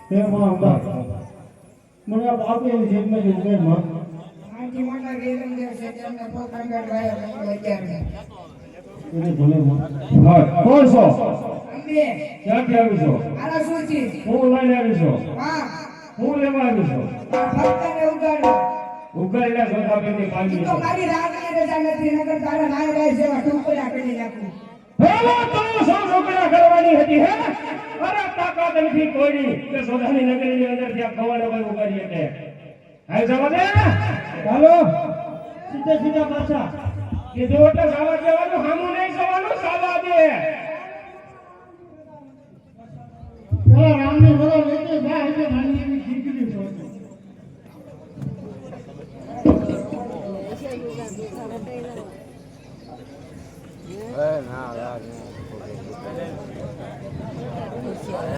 હે માં અંબા મને આ બાપે જેબમાં જ ઉભે માં આથી મોટા ગેરંગર છે તેમને પોતાને ડ્રાઈવર લઈ એને ભલે માં હા કોણ છો અંબે ક્યાંથી આવી છો આલા સુચી હું લઈને આવી છો હા હું લેવા આવી છો ભક્તને ઉગાડો ઉગાડેલા સોદા પેટી પાડી તો મારી રાગને રજા નથી નગર તારા નાય ગાય સેવા ટુકડા કરી નાખું હેલો તો સો છોકરા કરવાની હતી હે અરે તાકાત નથી કોઈની કે સોદાની નગરીની અંદર ત્યાં ખવાડો કોઈ ઉગાડી શકે હાય જવા દે ચાલો સીધે સીધા પાછા કીધું એટલે જવા દેવાનું હામું નહીં જવાનું જવા દે પેલા રામની વડો લેતે જાય એટલે નાની એવી દીકરી છો ના